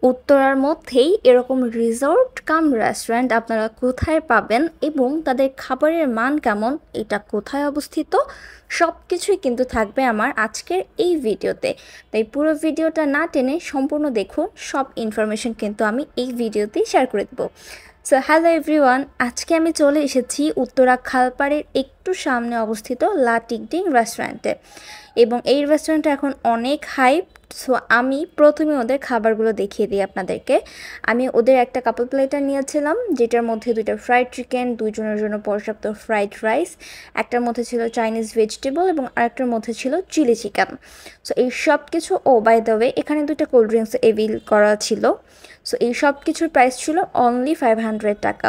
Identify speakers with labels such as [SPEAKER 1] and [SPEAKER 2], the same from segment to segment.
[SPEAKER 1] উত্তরার মধ্যেই এরকম রিসোর্ট কাম রেস্টুরেন্ট আপনারা কোথায় পাবেন এবং তাদের খাবারের মান কেমন, এটা কোথায় অবস্থিত, সব কিছুই কিন্তু থাকবে আমার আজকের এই ভিডিওতে। তাই পুরো ভিডিওটা না টেনে সম্পূর্ণ দেখুন, সব ইনফরমেশন কিন্তু আমি এই ভিডিওতেই শেয়ার করে দেবো। সো হ্যালো এভরিওয়ান, আজকে আমি চলে এসেছি উত্তরা খালপাড়ের একটু সামনে অবস্থিত লা টিকডিং রেস্টুরেন্টে, এবং এই রেস্টুরেন্টটা এখন অনেক হাইপ। সো আমি প্রথমে ওদের খাবারগুলো দেখিয়ে দিই আপনাদেরকে। আমি ওদের একটা কাপল প্লেটার নিয়েছিলাম, যেটার মধ্যে দুইটা ফ্রাইড চিকেন, দুইজনের জন্য পর্যাপ্ত ফ্রাইড রাইস, একটার মধ্যে ছিল চাইনিজ ভেজিটেবল এবং আরেকটার মধ্যে ছিল চিলি চিকেন। সো এই সব কিছু, ও বাই দ্য ওয়ে এখানে দুইটা কোল্ড ড্রিঙ্কস এভিল করা ছিল। সো এই সব কিছুর প্রাইস ছিল অনলি 500 টাকা।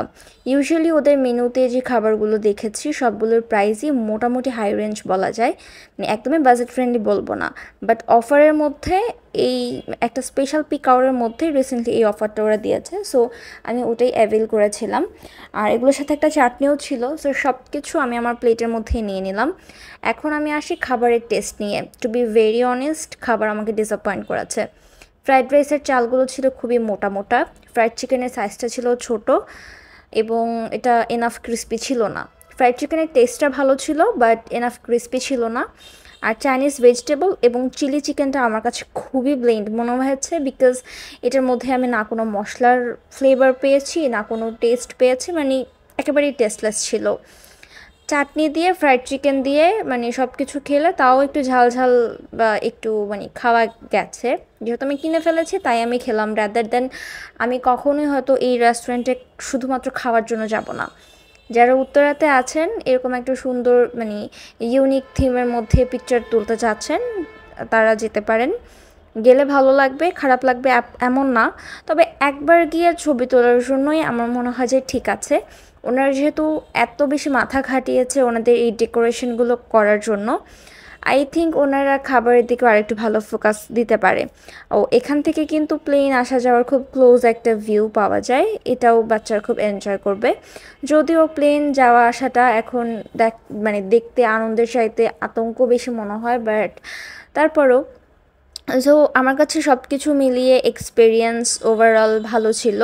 [SPEAKER 1] ইউজুয়ালি ওদের মেনুতে যে খাবারগুলো দেখেছি সবগুলোর প্রাইসই মোটামুটি হাই রেঞ্জ বলা যায়, মানে একদমই বাজেট ফ্রেন্ডলি বলবো না, বাট অফারের মধ্যে এই একটা স্পেশাল পিক আওয়ারের মধ্যে রিসেন্টলি এই অফারটা ওরা দিয়েছে। সো আমি ওটাই অ্যাভেল করেছিলাম, আর এগুলোর সাথে একটা চাটনিও ছিল। সো সব কিছু আমি আমার প্লেটের মধ্যেই নিয়ে নিলাম। এখন আমি আসি খাবারের টেস্ট নিয়ে। টু বি ভেরি অনেস্ট, খাবার আমাকে ডিসঅ্যাপয়েন্ট করেছে। ফ্রাইড রাইসের চালগুলো ছিল খুবই মোটা মোটা, ফ্রাইড চিকেনের সাইজটা ছিল ছোট, এবং এটা এনাফ ক্রিস্পি ছিল না। ফ্রাইড চিকেনের টেস্টটা ভালো ছিল বাট এনাফ ক্রিস্পি ছিল না। আর চাইনিজ ভেজিটেবল এবং চিলি চিকেনটা আমার কাছে খুবই ব্লেন্ড মনে হয়েছে, বিকজ এটার মধ্যে আমি না কোনো মশলার ফ্লেভার পেয়েছি না কোনো টেস্ট পেয়েছি, মানে একেবারেই টেস্টলেস ছিল। চাটনি দিয়ে ফ্রাইড চিকেন দিয়ে মানে সব কিছু খেলে তাও একটু ঝাল ঝাল বা একটু মানে খাওয়া গেছে। যেহেতু আমি কিনে ফেলেছি তাই আমি খেলাম, রাদার দেন আমি কখনোই হয়তো এই রেস্টুরেন্টে শুধুমাত্র খাওয়ার জন্য যাব না। যারা উত্তরাতে আছেন, এরকম একটা সুন্দর মানে ইউনিক থিমের মধ্যে পিকচার তুলতে চাচ্ছেন, তারা যেতে পারেন। গেলে ভালো লাগবে, খারাপ লাগবে এমন না, তবে একবার গিয়ে ছবি তোলার জন্যই আমার মনে হয় যে ঠিক আছে। ওনারা যেহেতু এত বেশি মাথা খাটিয়েছে ওনাদের এই ডেকোরেশনগুলো করার জন্য, আই থিঙ্ক ওনারা খাবারের দিকেও আরেকটু ভালো ফোকাস দিতে পারে। ও এখান থেকে কিন্তু প্লেন আসা যাওয়ার খুব ক্লোজ একটা ভিউ পাওয়া যায়, এটাও বাচ্চারা খুব এনজয় করবে। যদিও প্লেন যাওয়া আসাটা এখন মানে দেখতে আনন্দের চাইতে আতঙ্ক বেশি মনে হয়, বাট তারপরও সো আমার কাছে সব কিছু মিলিয়ে এক্সপিরিয়েন্স ওভারঅল ভালো ছিল।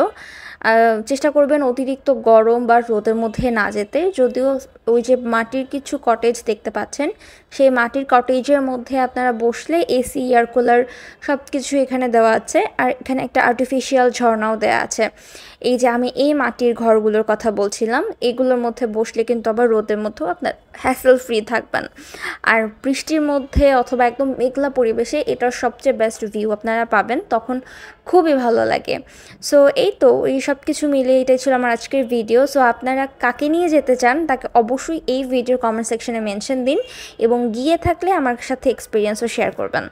[SPEAKER 1] চেষ্টা করবেন অতিরিক্ত গরম বা রোদের মধ্যে না যেতে। যদিও ওই যে মাটির কিছু কটেজ দেখতে পাচ্ছেন, সেই মাটির কটেজের মধ্যে আপনারা বসলে এসি, এয়ার কুলার সব কিছু এখানে দেওয়া আছে, আর এখানে একটা আর্টিফিশিয়াল ঝর্ণাও দেওয়া আছে। এই যে আমি এই মাটির ঘরগুলোর কথা বলছিলাম, এগুলোর মধ্যে বসলে কিন্তু আবার রোদের মধ্যেও আপনার হ্যাসেল ফ্রি থাকবেন। আর বৃষ্টির মধ্যে অথবা একদম মেঘলা পরিবেশে এটার সবচেয়ে বেস্ট ভিউ আপনারা পাবেন, তখন খুবই ভালো লাগে। সো এই তো এই সব কিছু মিলে এটাই ছিল আমার আজকের ভিডিও। সো আপনারা কাকে নিয়ে যেতে চান তাকে অবশ্যই এই ভিডিওর কমেন্ট সেকশনে মেনশন দিন, এবং গিয়ে থাকলে আমার সাথে এক্সপিরিয়েন্সও শেয়ার করবেন।